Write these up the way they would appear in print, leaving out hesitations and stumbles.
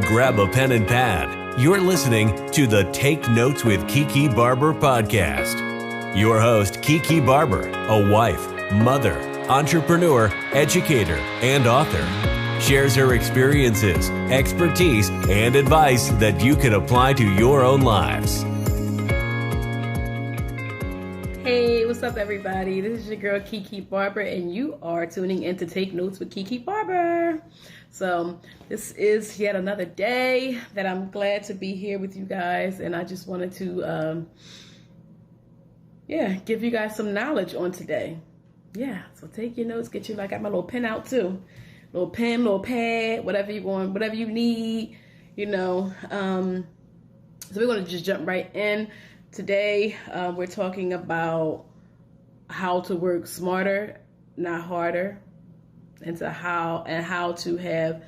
grab a pen and pad. You're listening to the Take Notes with Kee Kee Barber podcast. Your host, Kee Kee Barber, a wife, mother, entrepreneur, educator, and author, shares her experiences, expertise, and advice that you can apply to your own lives. Hey, what's up, everybody? This is your girl, Kee Kee Barber, and you are tuning in to Take Notes with Kee Kee Barber. So this is yet another day that I'm glad to be here with you guys, and I just wanted to, give you guys some knowledge on today. Yeah, so take your notes, get you, I got my little pen out too. Little pen, little pad, whatever you want, whatever you need, you know. So we're going to just jump right in. Today, we're talking about how to work smarter, not harder, and how to have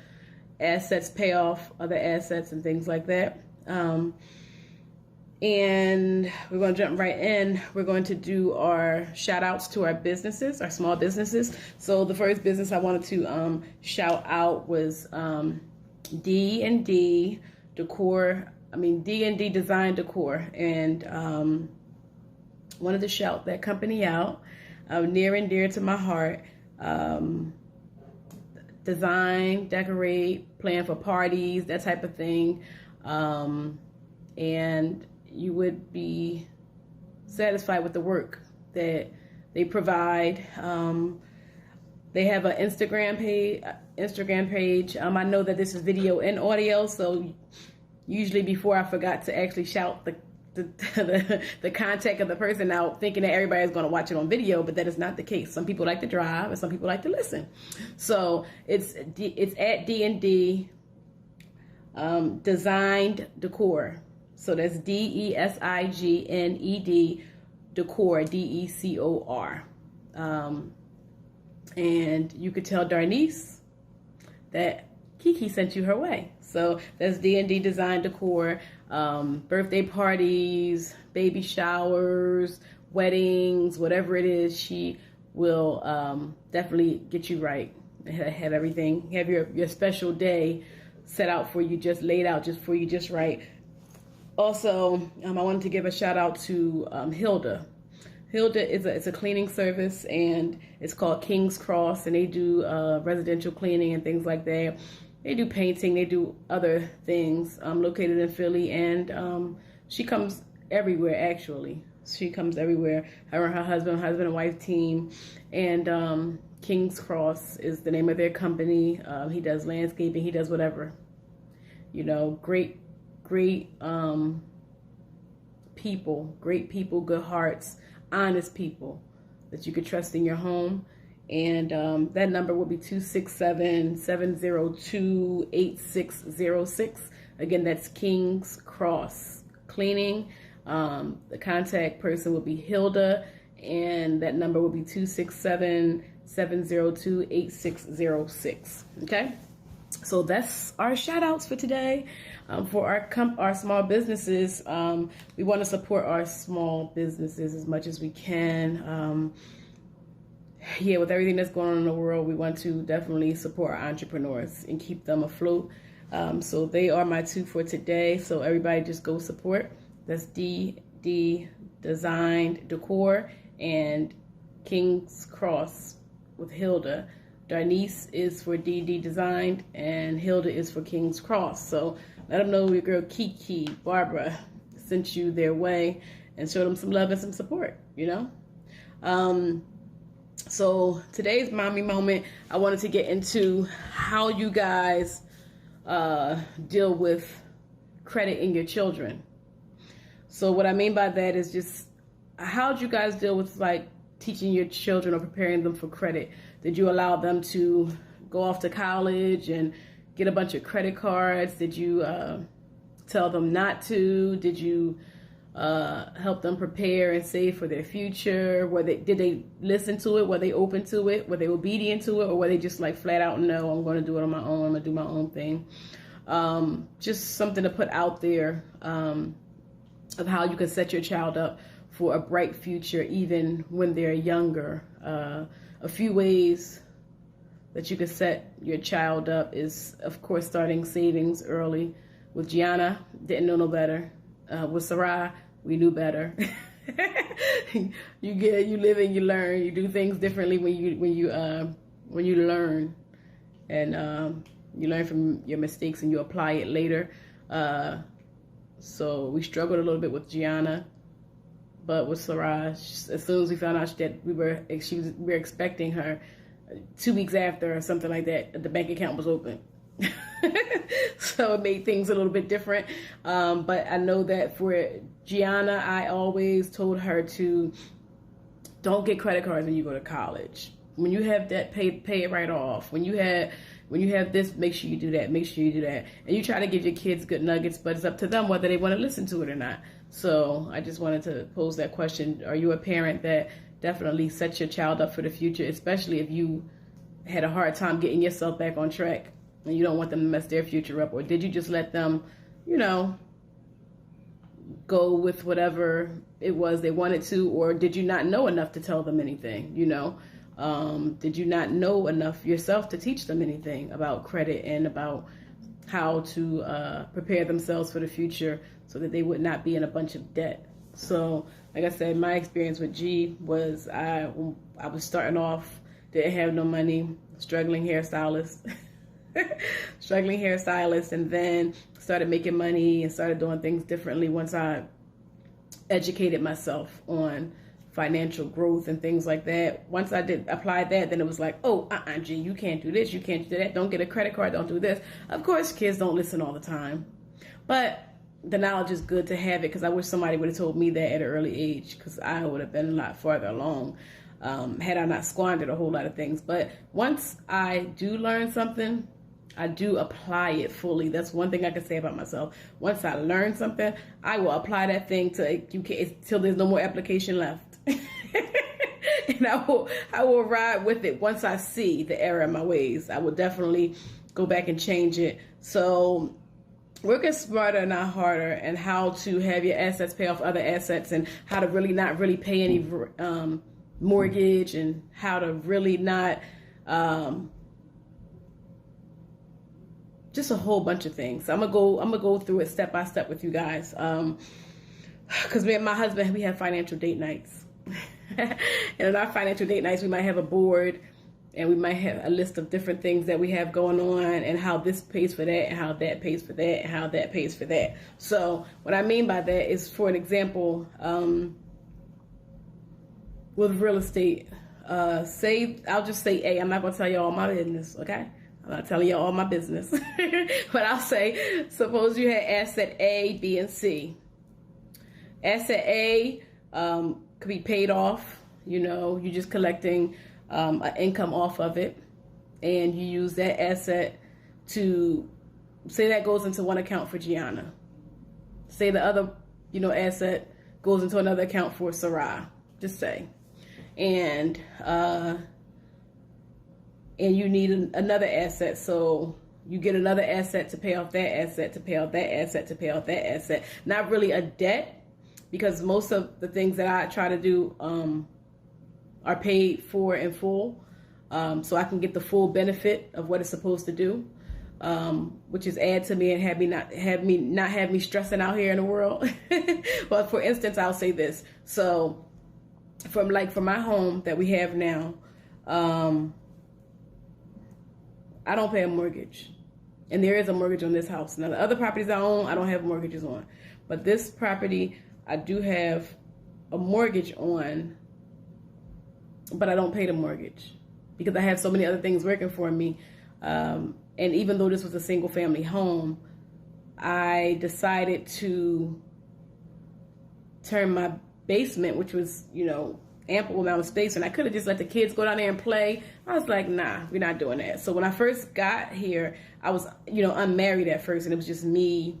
assets pay off other assets and things like that. And we're going to jump right in. We're going to do our shout outs to our businesses, our small businesses. So the first business I wanted to shout out was D&D Decor. D&D Design Decor, and wanted to shout that company out. Near and dear to my heart. Design, decorate, plan for parties, that type of thing. And you would be satisfied with the work that they provide. They have an Instagram page. I know that this is video and audio, so usually before I forgot to actually shout the contact of the person out, thinking that everybody's going to watch it on video, but that is not the case. Some people like to drive and some people like to listen. So it's at D&D Designed Decor. So that's DESIGNED Decor, DECOR. And you could tell Darnice that Kee Kee sent you her way. So that's D&D Design Decor, birthday parties, baby showers, weddings, whatever it is, she will definitely get you right. Have everything, have your special day set out for you, just laid out just for you, just right. Also, I wanted to give a shout out to Hilda. Hilda it's a cleaning service, and it's called King's Cross, and they do residential cleaning and things like that. They do painting, they do other things, located in Philly, and she comes everywhere, actually. She comes everywhere, her and her husband and wife team, and King's Cross is the name of their company. He does landscaping, he does whatever. You know, great people, good hearts, honest people that you could trust in your home. And that number will be 267-702-8606. Again, that's King's Cross Cleaning. The contact person will be Hilda, and that number will be 267-702-8606. Okay? So that's our shout outs for today. For our small businesses, we want to support our small businesses as much as we can. With everything that's going on in the world, we want to definitely support our entrepreneurs and keep them afloat. So they are my two for today. So everybody just go support. That's D Designed Decor and King's Cross with Hilda. Darnice is for DD Designed, and Hilda is for King's Cross. So let them know your girl Kee Kee Barber sent you their way, and show them some love and some support, you know? So today's mommy moment, I wanted to get into how you guys deal with credit in your children. So what I mean by that is just, how did you guys deal with like teaching your children or preparing them for credit? Did you allow them to go off to college and get a bunch of credit cards? Did you tell them not to? Did you help them prepare and save for their future? Did they listen to it? Were they open to it? Were they obedient to it? Or were they just like flat out, no, I'm going to do it on my own. I'm going to do my own thing. Just something to put out there of how you can set your child up for a bright future even when they're younger. A few ways that you could set your child up is, of course, starting savings early. With Gianna, didn't know no better. With Sarah, we knew better. You live and you learn. You do things differently when you learn, and you learn from your mistakes and you apply it later. So we struggled a little bit with Gianna, but with Sarah, as soon as we found out that we were expecting her, 2 weeks after or something like that, the bank account was open. So it made things a little bit different. But I know that for Gianna, I always told her to don't get credit cards when you go to college. When you have debt, pay it right off. When you have this, make sure you do that. Make sure you do that. And you try to give your kids good nuggets, but it's up to them whether they want to listen to it or not. So I just wanted to pose that question. Are you a parent that definitely sets your child up for the future, especially if you had a hard time getting yourself back on track and you don't want them to mess their future up? Or did you just let them, go with whatever it was they wanted to? Or did you not know enough to tell them anything, Did you not know enough yourself to teach them anything about credit and about how to prepare themselves for the future so that they would not be in a bunch of debt? So, like I said, my experience with G was I was starting off, didn't have no money, struggling hairstylist, and then started making money and started doing things differently once I educated myself on financial growth and things like that. Once I did apply that, then it was like, G, you can't do this, you can't do that, don't get a credit card, don't do this. Of course, kids don't listen all the time, but the knowledge is good to have it, because I wish somebody would have told me that at an early age, because I would have been a lot farther along had I not squandered a whole lot of things. But once I do learn something, I do apply it fully. That's one thing I can say about myself. Once I learn something, I will apply that thing till there's no more application left. And I will ride with it. Once I see the error in my ways, I will definitely go back and change it. So working smarter, not harder, and how to have your assets pay off other assets, and how to really not really pay any mortgage, and how to really not just a whole bunch of things. I'm gonna go through it step by step with you guys, because me and my husband, we have financial date nights. And in our financial date nights, we might have a board, and we might have a list of different things that we have going on, and how this pays for that, and how that pays for that, and how that pays for that. So what I mean by that is, for an example, with real estate, I'll just say A. I'm not going to tell you all my business, okay? I'm not telling you all my business. But I'll say, suppose you had asset A, B, and C. Asset A could be paid off. You're just collecting an income off of it, and you use that asset to, say that goes into one account for Gianna. Say the other, asset goes into another account for Sarah. Just say. And you need another asset, so you get another asset to pay off that asset, to pay off that asset, to pay off that asset. Not really a debt, because most of the things that I try to do are paid for in full, so I can get the full benefit of what it's supposed to do, which is add to me and not have me stressing out here in the world. But for instance, I'll say this. So for my home that we have now, I don't pay a mortgage, and there is a mortgage on this house. Now the other properties I own, I don't have mortgages on, but this property I do have a mortgage on, but I don't pay the mortgage because I have so many other things working for me. And even though this was a single family home, I decided to turn my basement, which was, ample amount of space, and I could have just let the kids go down there and play. I was like, nah, we're not doing that. So when I first got here, I was, unmarried at first, and it was just me.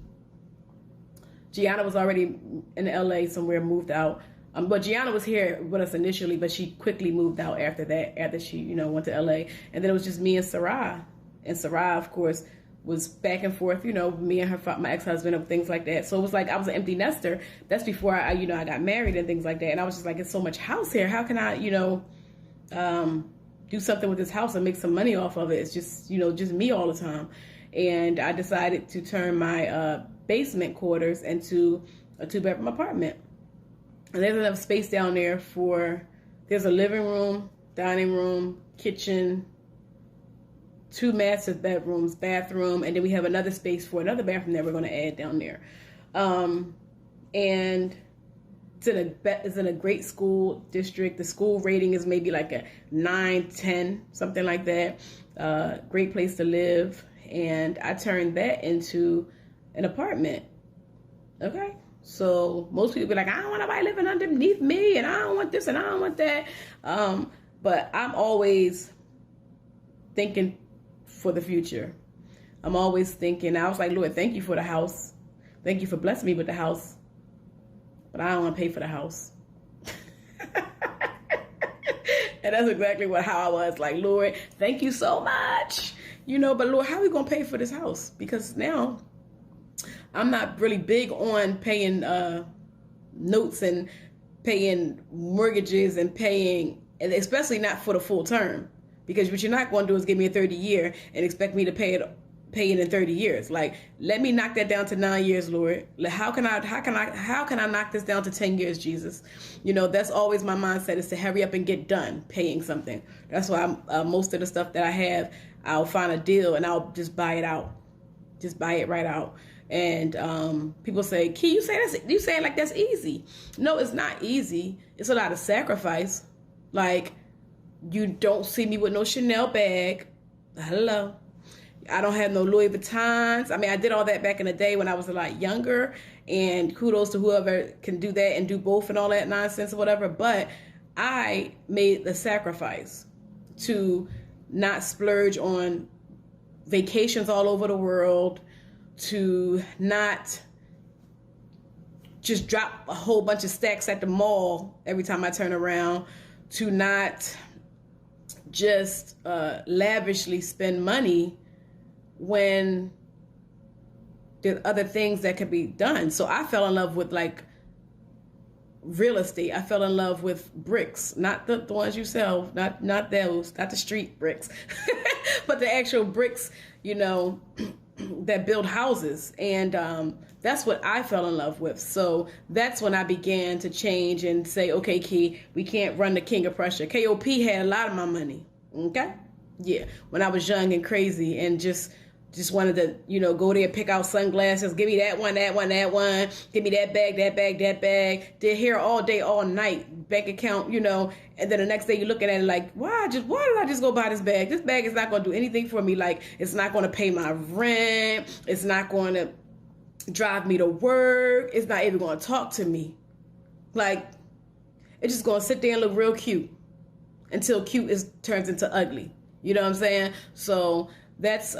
Gianna was already in LA somewhere, moved out. But Gianna was here with us initially, but she quickly moved out after that, after she, went to LA. And then it was just me and Sarah. And Sarah, of course, was back and forth, me and my ex-husband and things like that. So it was like I was an empty nester. That's before I got married and things like that. And I was just like, it's so much house here. How can I, do something with this house and make some money off of it. It's just, just me all the time. And I decided to turn my basement quarters into a 2-bedroom apartment. And there's enough space down there there's a living room, dining room, kitchen, 2 master bedrooms, bathroom, and then we have another space for another bathroom that we're going to add down there. And it's in a great school district. The school rating is maybe like a 9, 10, something like that. Great place to live. And I turned that into an apartment. Okay. So most people be like, I don't want nobody living underneath me, and I don't want this and I don't want that. But I'm always thinking for the future. I'm always thinking, I was like, Lord, thank you for the house. Thank you for blessing me with the house. But I don't want to pay for the house. And that's exactly how I was. Like, Lord, thank you so much. But Lord, how are we going to pay for this house? Because now I'm not really big on paying notes and paying mortgages and especially not for the full term. Because what you're not going to do is give me a 30-year and expect me to pay it in 30 years. Like, let me knock that down to 9 years, Lord. How can I knock this down to 10 years, Jesus? That's always my mindset, is to hurry up and get done paying something. That's why most of the stuff that I have, I'll find a deal and I'll just buy it out. Just buy it right out. And people say, Kee, you say it like that's easy. No, it's not easy. It's a lot of sacrifice. Like, you don't see me with no Chanel bag. Hello. I don't have no Louis Vuittons. I mean, I did all that back in the day when I was a lot younger, and kudos to whoever can do that and do both and all that nonsense or whatever. But I made the sacrifice to not splurge on vacations all over the world, to not just drop a whole bunch of stacks at the mall every time I turn around, to not just lavishly spend money when there's other things that could be done. So I fell in love with like real estate. I fell in love with bricks, not the ones you sell, not those, not the street bricks, but the actual bricks, that build houses. And that's what I fell in love with. So that's when I began to change and say, okay, Kee, we can't run the king of Prussia. KOP had a lot of my money. Okay. Yeah. When I was young and crazy and just wanted to, go there, pick out sunglasses, give me that one, give me that bag, did hair all day, all night, bank account, and then the next day you're looking at it like, why did I just go buy this bag? This bag is not going to do anything for me. Like, it's not going to pay my rent. It's not going to drive me to work. It's not even going to talk to me. Like, it's just going to sit there and look real cute until cute turns into ugly. You know what I'm saying? So that's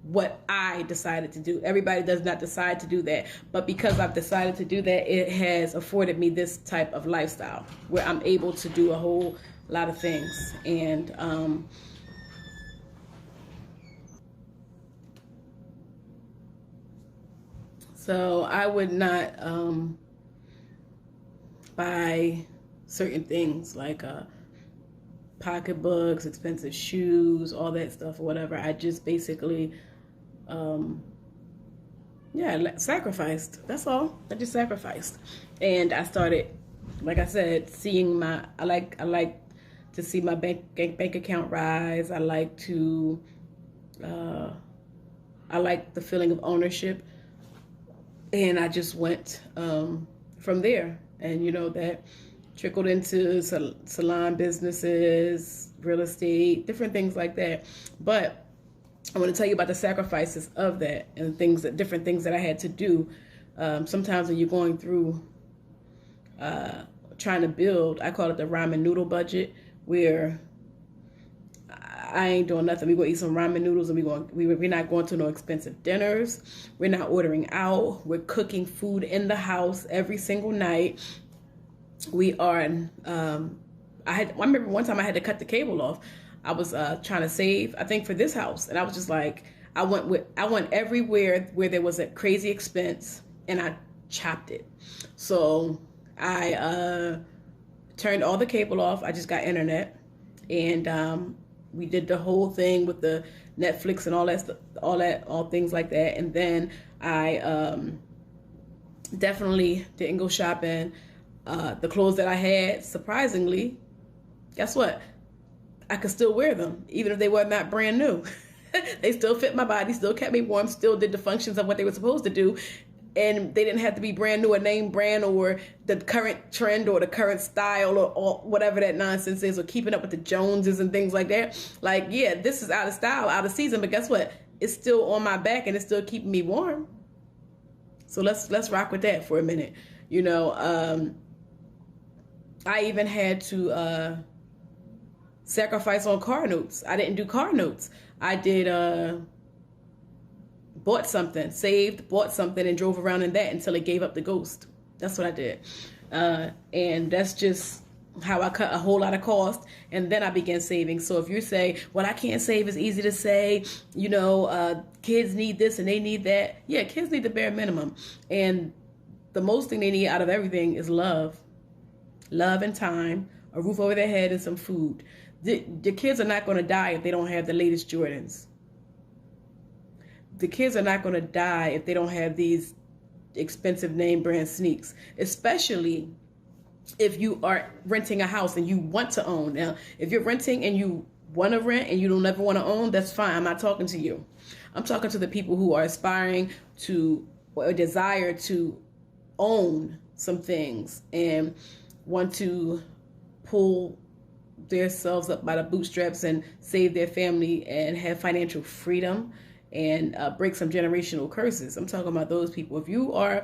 what I decided to do. Everybody does not decide to do that. But because I've decided to do that, it has afforded me this type of lifestyle where I'm able to do a whole lot of things. And so I would not buy certain things like pocketbooks, expensive shoes, all that stuff or whatever. I just basically sacrificed. That's all. I just sacrificed. And I started, like I said, seeing I like to see my bank account rise. I like the feeling of ownership. And I just went from there. And that trickled into salon businesses, real estate, different things like that. But I want to tell you about the sacrifices of that and different things that I had to do. Sometimes when you're going through trying to build, I call it the ramen noodle budget, where I ain't doing nothing. We're going to eat some ramen noodles, and we're not going to no expensive dinners. We're not ordering out. We're cooking food in the house every single night. We are, I remember one time I had to cut the cable off. I was trying to save, I think, for this house. And I was just like, I went everywhere where there was a crazy expense, and I chopped it. So I turned all the cable off. I just got internet. And we did the whole thing with the Netflix and all that stuff, all things like that. And then I definitely didn't go shopping. The clothes that I had, surprisingly, guess what? I could still wear them, even if they were not brand new. They still fit my body, still kept me warm, still did the functions of what they were supposed to do. And they didn't have to be brand new, a name brand, or the current trend, or the current style, or whatever that nonsense is, or keeping up with the Joneses and things like that. Like, yeah, this is out of style, out of season, but guess what? It's still on my back and it's still keeping me warm. So let's rock with that for a minute. You know, I even had to sacrifice on car notes. I didn't do car notes. I did bought something, saved, bought something, and drove around in that until it gave up the ghost. That's what I did. And that's just how I cut a whole lot of cost. And then I began saving. So if you say, well, I can't save, it's easy to say, you know, kids need this and they need that. Yeah, kids need the bare minimum. And the most thing they need out of everything is love. Love and time, a roof over their head, and some food. The kids are not going to die if they don't have the latest Jordans. The kids are not going to die if they don't have these expensive name brand sneaks, especially if you are renting a house and you want to own. Now, if you're renting and you want to rent and you don't ever want to own, that's fine. I'm not talking to you. I'm talking to the people who are aspiring to or desire to own some things and want to pull themselves up by the bootstraps and save their family and have financial freedom and break some generational curses. I'm talking about those people. If you are,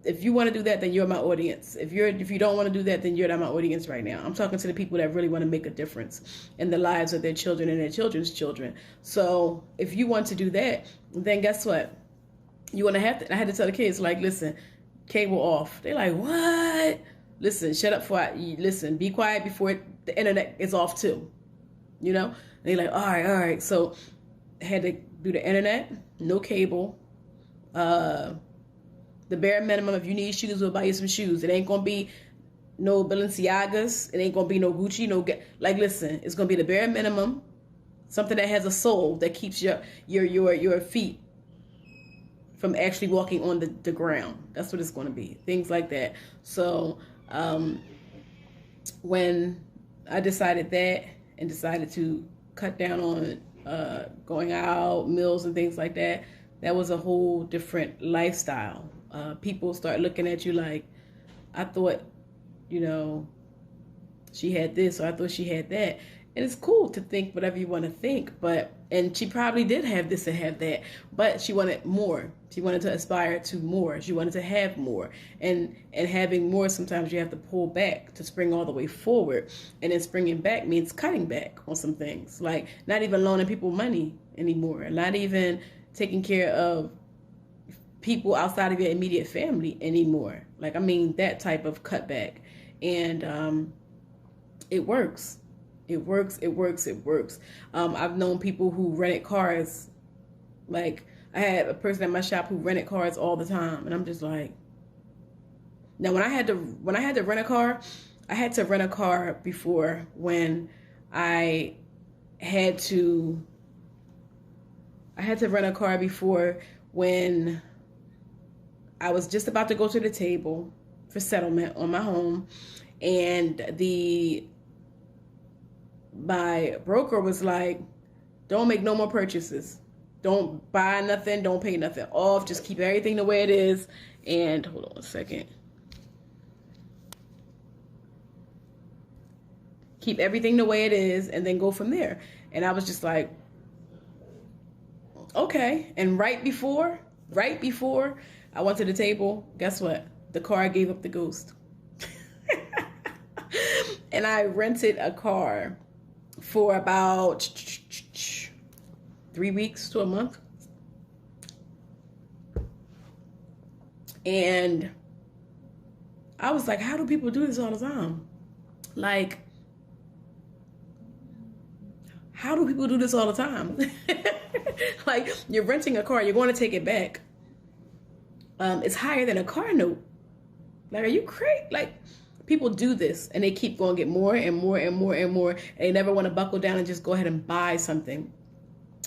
if you want to do that, then you're my audience. If you don't want to do that, then you're not my audience right now. I'm talking to the people that really want to make a difference in the lives of their children and their children's children. So if you want to do that, then guess what? You want to have to. I had to tell the kids, like, listen, cable off. They're like, what? Listen, shut up for listen, be quiet before the internet is off too. You know? And they're like, all right. So I had to do the internet, no cable, the bare minimum. If you need shoes, we'll buy you some shoes. It ain't gonna be no Balenciagas. It ain't gonna be no Gucci. Like, listen, it's gonna be the bare minimum, something that has a soul that keeps your feet from actually walking on the ground. That's what it's gonna be. Things like that. So when I decided that and decided to cut down on going out, meals and things like that, that was a whole different lifestyle. People start looking at you like, I thought, you know, she had this, or I thought she had that. And it's cool to think whatever you want to think, and she probably did have this and have that, but she wanted more. She wanted to aspire to more. She wanted to have more. And having more, sometimes you have to pull back to spring all the way forward. And then springing back means cutting back on some things, like not even loaning people money anymore, not even taking care of people outside of your immediate family anymore. Like, I mean, that type of cutback. And it works. It works. I've known people who rented cars. Like, I had a person at my shop who rented cars all the time, and I'm just like, now when I had to rent a car, I had to rent a car before when I had to rent a car before when I was just about to go to the table for settlement on my home, and my broker was like, don't make no more purchases. Don't buy nothing. Don't pay nothing off. Just keep everything the way it is. And hold on a second. Keep everything the way it is and then go from there. And I was just like, okay. And right before I went to the table, guess what? The car gave up the ghost. And I rented a car for about 3 weeks to a month. And I was like, how do people do this all the time? Like, how do people do this all the time? Like, you're renting a car, you're going to take it back. It's higher than a car note. Like, are you crazy? Like, people do this and they keep going to get more and more and more and more, and they never want to buckle down and just go ahead and buy something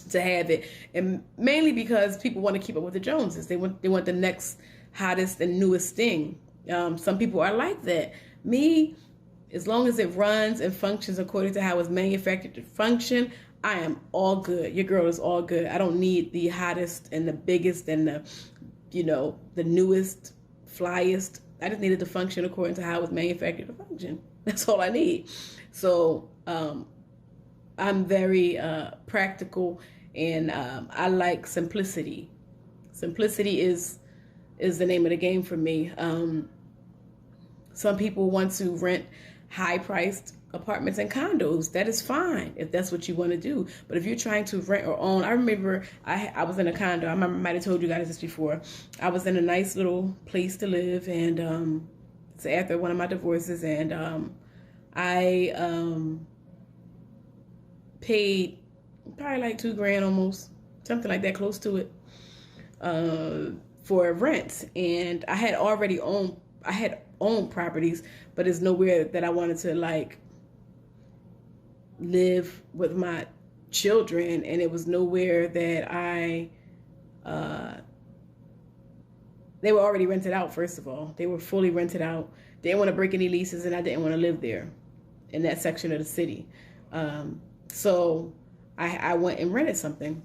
to have it. And mainly because people want to keep up with the Joneses. They want the next hottest and newest thing. Some people are like that. Me, as long as it runs and functions according to how it's manufactured to function, I am all good. Your girl is all good. I don't need the hottest and the biggest and the newest, flyest. I just needed to function according to how it was manufactured to function. That's all I need. So I'm very practical, and I like simplicity. Simplicity is the name of the game for me. Some people want to rent high-priced apartments and condos. That is fine if that's what you want to do. But if you're trying to rent or own, I remember I was in a condo. I remember I might have told you guys this before. I was in a nice little place to live, and it's after one of my divorces, and I paid probably like $2,000 almost, something like that, close to it, for rent. And I had owned properties, but it's nowhere that I wanted to like live with my children, and it was nowhere that they were already rented out. First of all, they were fully rented out. They didn't want to break any leases, and I didn't want to live there in that section of the city. So I went and rented something,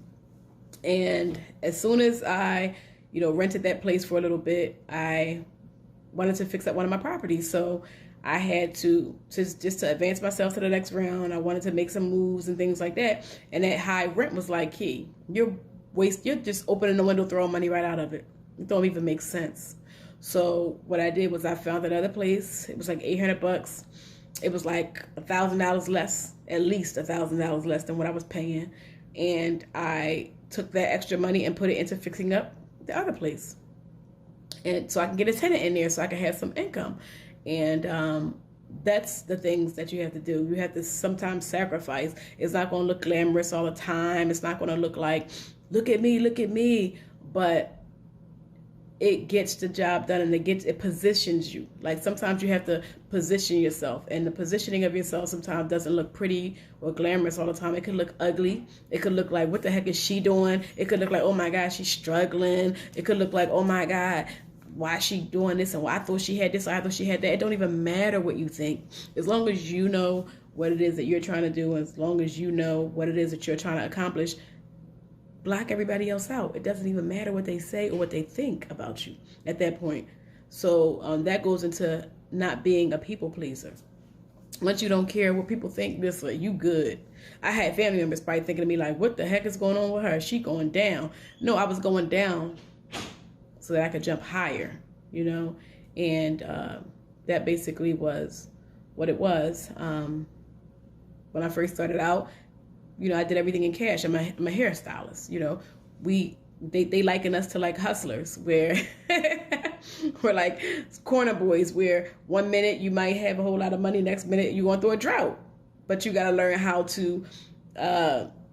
and as soon as I rented that place for a little bit, I wanted to fix up one of my properties. So I had to just to advance myself to the next round. I wanted to make some moves and things like that. And that high rent was like, Key, you're just opening the window, throwing money right out of it. It don't even make sense. So what I did was I found another place. It was like $800. It was like $1,000 less, at least $1,000 less than what I was paying. And I took that extra money and put it into fixing up the other place. And so I can get a tenant in there so I can have some income. And that's the things that you have to do. You have to sometimes sacrifice. It's not going to look glamorous all the time. It's not going to look like, look at me. But it gets the job done, and it positions you. Like sometimes you have to position yourself, and the positioning of yourself sometimes doesn't look pretty or glamorous all the time. It could look ugly. It could look like, what the heck is she doing? It could look like, oh my God, she's struggling. It could look like, oh my God, why is she doing this? And I thought she had this, or I thought she had that. It don't even matter what you think. As long as you know what it is that you're trying to do, as long as you know what it is that you're trying to accomplish, block everybody else out. It doesn't even matter what they say or what they think about you at that point. So that goes into not being a people pleaser. Once you don't care what people think, this you good. I had family members probably thinking to me like, what the heck is going on with her? She going down. No, I was going down so that I could jump higher, and that basically was what it was. When I first started out, I did everything in cash. I'm a hairstylist. They liken us to like hustlers, where we're like corner boys, where one minute you might have a whole lot of money, next minute you're going through a drought. But you got to learn how to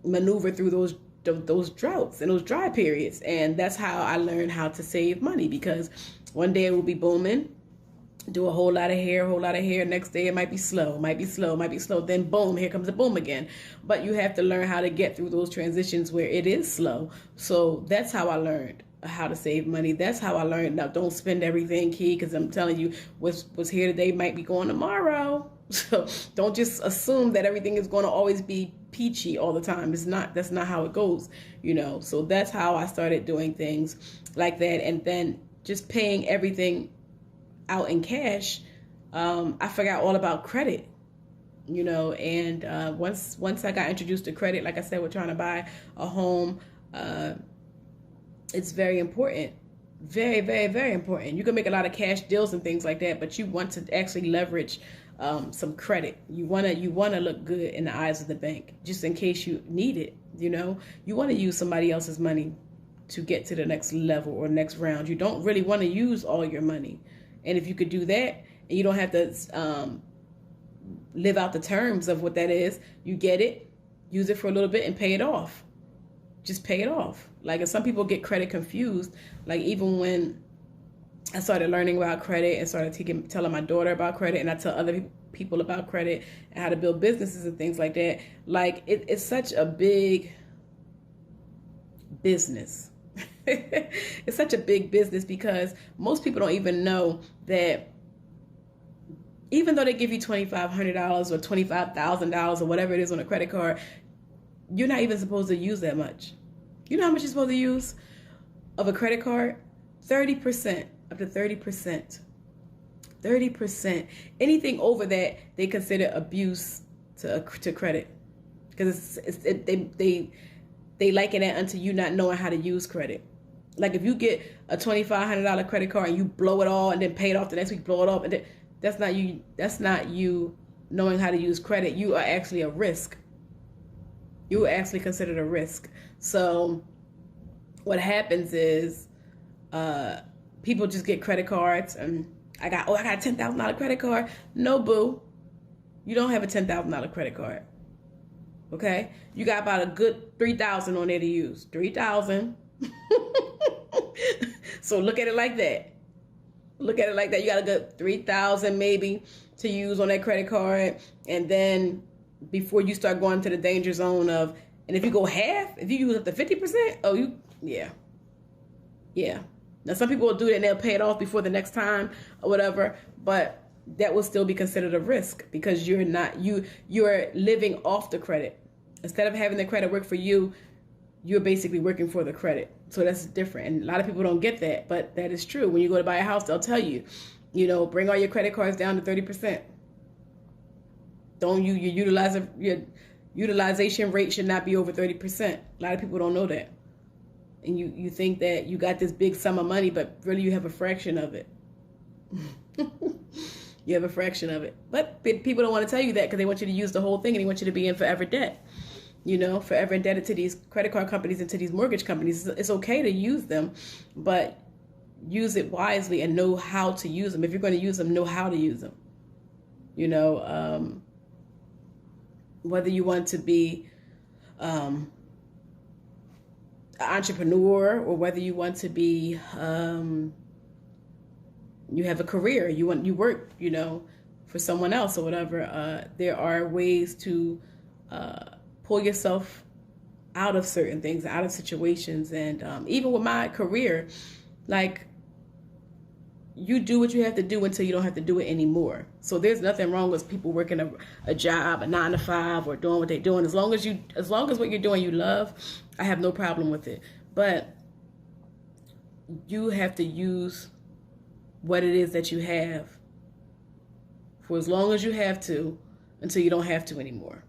maneuver through those droughts and those dry periods. And that's how I learned how to save money, because one day it will be booming, do a whole lot of hair. Next day it might be slow. Then boom, here comes the boom again. But you have to learn how to get through those transitions where it is slow. So that's how I learned how to save money. That's how I learned, now don't spend everything, Key, because I'm telling you, what's here today might be gone tomorrow. So don't just assume that everything is going to always be peachy all the time. That's not how it goes, So that's how I started doing things like that. And then just paying everything out in cash. I forgot all about credit, and once I got introduced to credit, like I said, we're trying to buy a home. It's very important. Very, very, very important. You can make a lot of cash deals and things like that, but you want to actually leverage some credit. You wanna look good in the eyes of the bank, just in case you need it. You want to use somebody else's money to get to the next level or next round. You don't really want to use all your money. And if you could do that, and you don't have to live out the terms of what that is, you get it, use it for a little bit, and pay it off. Just pay it off. Like, if some people get credit confused, like even when I started learning about credit and started telling my daughter about credit, and I tell other people about credit and how to build businesses and things like that. Like it's such a big business. It's such a big business because most people don't even know that even though they give you $2,500 or $25,000 or whatever it is on a credit card, you're not even supposed to use that much. You know how much you're supposed to use of a credit card? 30%, up to 30%. 30%. Anything over that, they consider abuse to credit, because they liken that unto you not knowing how to use credit. Like if you get a $2,500 credit card and you blow it all and then pay it off the next week, blow it off, and then, that's not you knowing how to use credit. You are actually a risk. You are actually considered a risk. So what happens is people just get credit cards, and I got a $10,000 credit card. No, boo. You don't have a $10,000 credit card. Okay? You got about a good $3,000 on there to use. $3,000. So look at it like that. Look at it like that. You got a good $3,000 maybe to use on that credit card. And then before you start going to the danger zone of, and if you go half, if you use up to 50%, yeah. Now some people will do that and they'll pay it off before the next time or whatever, but that will still be considered a risk because you're living off the credit. Instead of having the credit work for you, you're basically working for the credit. So that's different. And a lot of people don't get that, but that is true. When you go to buy a house, they'll tell you, bring all your credit cards down to 30%. Your utilization rate should not be over 30%. A lot of people don't know that. And you think that you got this big sum of money, but really you have a fraction of it. You have a fraction of it. But people don't want to tell you that because they want you to use the whole thing and they want you to be in forever debt. Forever indebted to these credit card companies and to these mortgage companies. It's okay to use them, but use it wisely and know how to use them. If you're going to use them, know how to use them. Whether you want to be an entrepreneur or whether you want to be, you have a career, you work, for someone else or whatever. There are ways to pull yourself out of certain things, out of situations. And even with my career, like, you do what you have to do until you don't have to do it anymore. So there's nothing wrong with people working a job, a 9 to 5, or doing what they're doing. As long as what you're doing you love, I have no problem with it. But you have to use what it is that you have for as long as you have to until you don't have to anymore.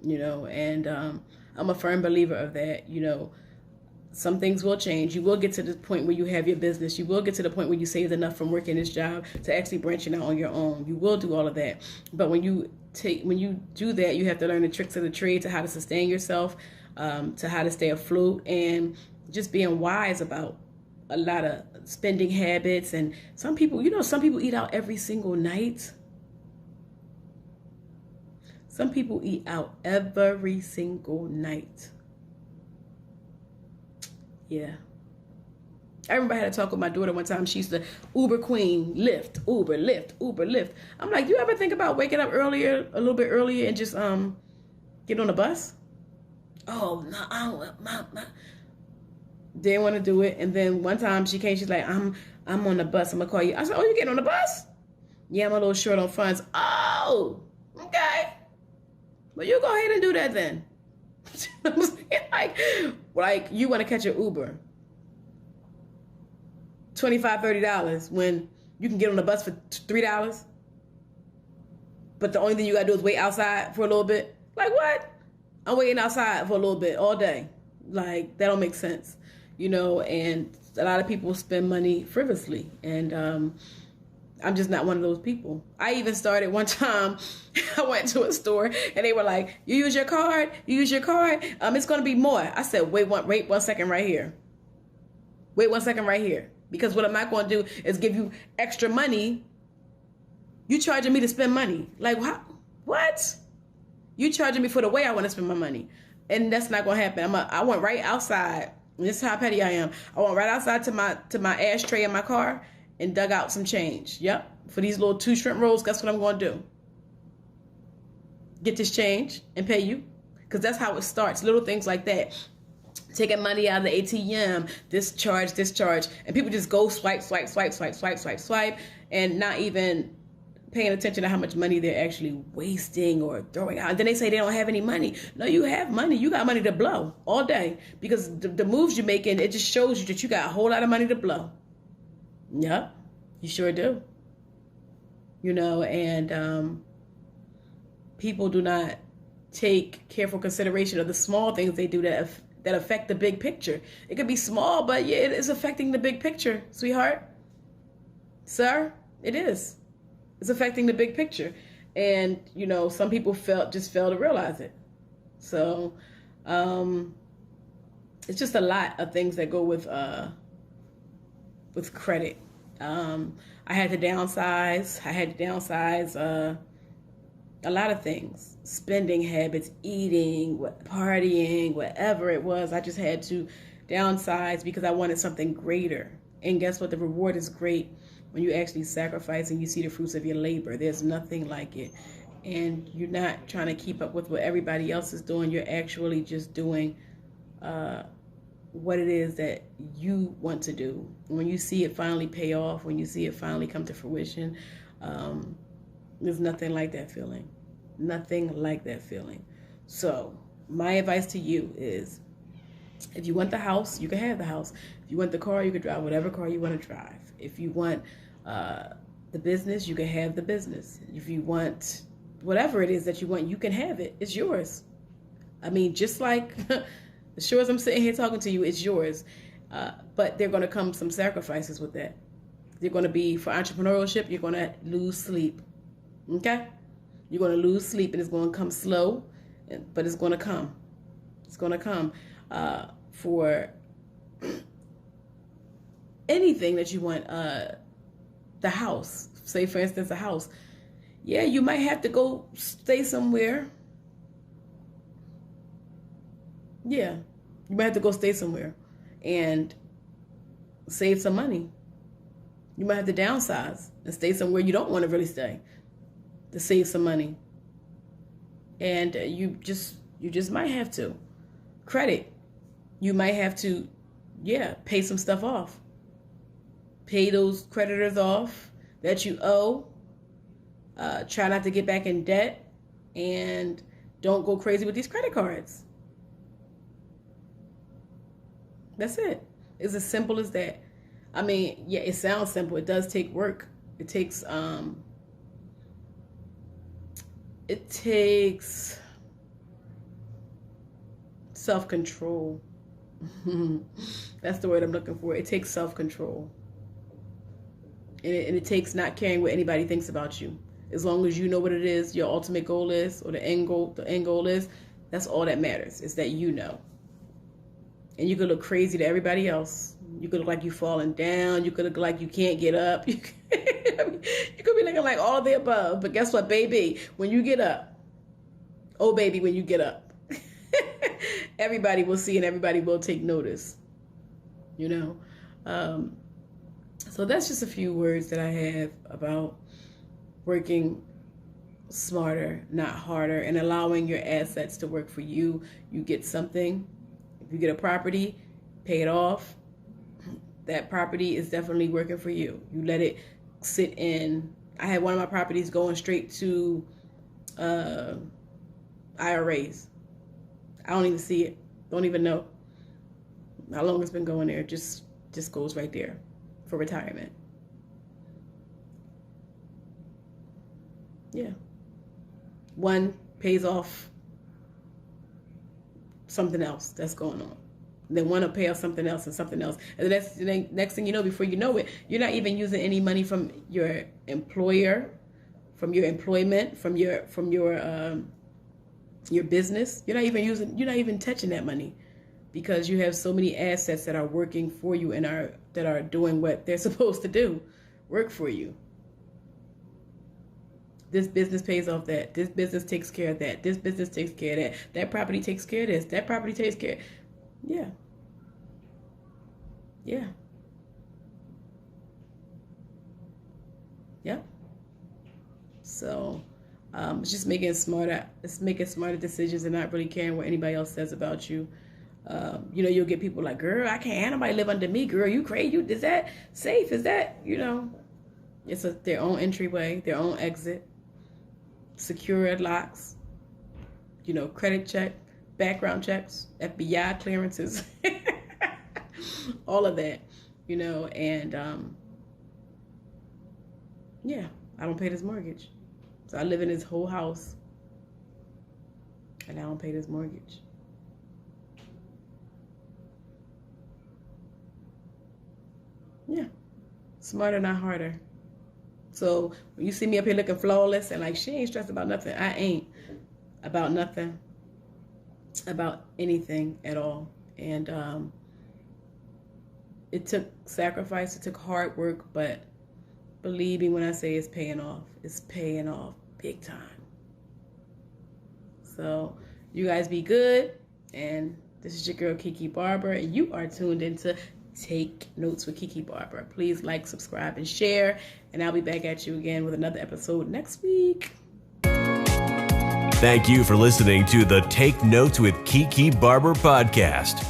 And I'm a firm believer of that. Some things will change. You will get to the point where you have your business. You will get to the point where you saved enough from working this job to actually branching out on your own. You will do all of that. But when you do that, you have to learn the tricks of the trade to how to sustain yourself, to how to stay afloat, and just being wise about a lot of spending habits. And some people eat out every single night. Some people eat out every single night. Yeah. I remember I had to talk with my daughter one time. She used to Uber Queen, Lyft, Uber, Lyft, Uber, Lyft. I'm like, do you ever think about waking up a little bit earlier and just get on a bus? Oh, no, I don't. Didn't want to do it. And then one time she came, she's like, I'm on the bus. I'm going to call you. I said, oh, you getting on the bus? Yeah, I'm a little short on funds. Oh, okay. Well, you go ahead and do that then. I'm saying, like you want to catch an Uber, $25, $30 when you can get on the bus for $3. But the only thing you got to do is wait outside for a little bit. Like what? I'm waiting outside for a little bit all day. Like that don't make sense, And a lot of people spend money frivolously, and I'm just not one of those people. I even started one time, I went to a store and they were like, you use your card? It's going to be more. I said, wait one second right here. Wait 1 second right here. Because what I'm not going to do is give you extra money. You charging me to spend money. Like, what? You charging me for the way I want to spend my money. And that's not going to happen. I went right outside. This is how petty I am. I went right outside to my ashtray in my car. and dug out some change. Yep. For these little 2 shrimp rolls, guess what I'm going to do? Get this change and pay you. Because that's how it starts. Little things like that. Taking money out of the ATM, this charge, and people just go swipe, and not even paying attention to how much money they're actually wasting or throwing out. And then they say they don't have any money. No, you have money. You got money to blow all day, because the moves you're making, it just shows you that you got a whole lot of money to blow. Yep, you sure do. You know, and people do not take careful consideration of the small things they do that affect the big picture. It could be small, but yeah, it is affecting the big picture, sweetheart. Sir, it is. It's affecting the big picture. And, you know, some people just fail to realize it. So, it's just a lot of things that go with credit. I had to downsize. A lot of things. Spending habits, eating, partying, whatever it was. I just had to downsize because I wanted something greater. And guess what? The reward is great when you actually sacrifice and you see the fruits of your labor. There's nothing like it. And you're not trying to keep up with what everybody else is doing. You're actually just doing what it is that you want to do. When you see it finally pay off, when you see it finally come to fruition, there's nothing like that feeling. Nothing like that feeling. So my advice to you is, if you want the house, you can have the house. If you want the car, you can drive whatever car you want to drive. If you want the business, you can have the business. If you want whatever it is that you want, you can have it. It's yours. I mean, just like as sure as I'm sitting here talking to you, it's yours. But there are going to come some sacrifices with that. They're going to be, for entrepreneurship, you're going to lose sleep. Okay? You're going to lose sleep, and it's going to come slow, but it's going to come. It's going to come. For anything that you want, the house, say for instance, a house. Yeah, you might have to go stay somewhere. Yeah, you might have to go stay somewhere and save some money. You might have to downsize and stay somewhere you don't want to really stay to save some money. And you just might have to. Credit. You might have to, pay some stuff off. Pay those creditors off that you owe. Try not to get back in debt. And don't go crazy with these credit cards. That's it. It's as simple as that. I mean, yeah, it sounds simple. It does take work. It takes self-control. That's the word I'm looking for. It takes self-control. And it takes not caring what anybody thinks about you. As long as you know what it is, your ultimate goal is, or the end goal is, that's all that matters, is that you know. And you could look crazy to everybody else. You could look like you're falling down. You could look like you can't get up. You could be looking like all of the above. But guess what, baby? When you get up, oh, baby, when you get up, everybody will see and everybody will take notice. You know? So that's just a few words that I have about working smarter, not harder, and allowing your assets to work for you. You get something. If you get a property, pay it off. That property is definitely working for you. You let it sit in. I had one of my properties going straight to IRAs. I don't even see it. Don't even know how long it's been going there. Just goes right there for retirement. Yeah. One pays off something else that's going on. Then one will pay off something else and something else. And the next thing you know, before you know it, you're not even using any money from your employer, from your employment, from your business. You're not even touching that money, because you have so many assets that are working for you and that are doing what they're supposed to do, work for you. This business pays off that. This business takes care of that. This business takes care of that. That property takes care of this. That property takes care. Yeah. Yeah. it's just making smarter decisions and not really caring what anybody else says about you. You'll get people like, girl, I can't have nobody live under me. Girl, you crazy? Is that safe? Is that, it's their own entryway, their own exit, secure locks, credit check, background checks, FBI clearances, all of that, and I don't pay this mortgage. So I live in this whole house and I don't pay this mortgage. Yeah, smarter, not harder. So when you see me up here looking flawless and like she ain't stressed about nothing, I ain't about nothing, about anything at all. And it took sacrifice, it took hard work, but believe me when I say it's paying off. It's paying off big time. So you guys be good. And this is your girl, Kee Kee Barber, and you are tuned into Take Notes with Kee Kee Barber. Please like, subscribe, and share. And I'll be back at you again with another episode next week. Thank you for listening to the Take Notes with Kee Kee Barber podcast.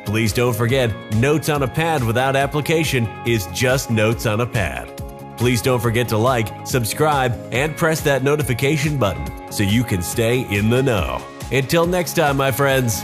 Please don't forget, notes on a pad without application is just notes on a pad. Please don't forget to like, subscribe, and press that notification button so you can stay in the know. Until next time, my friends.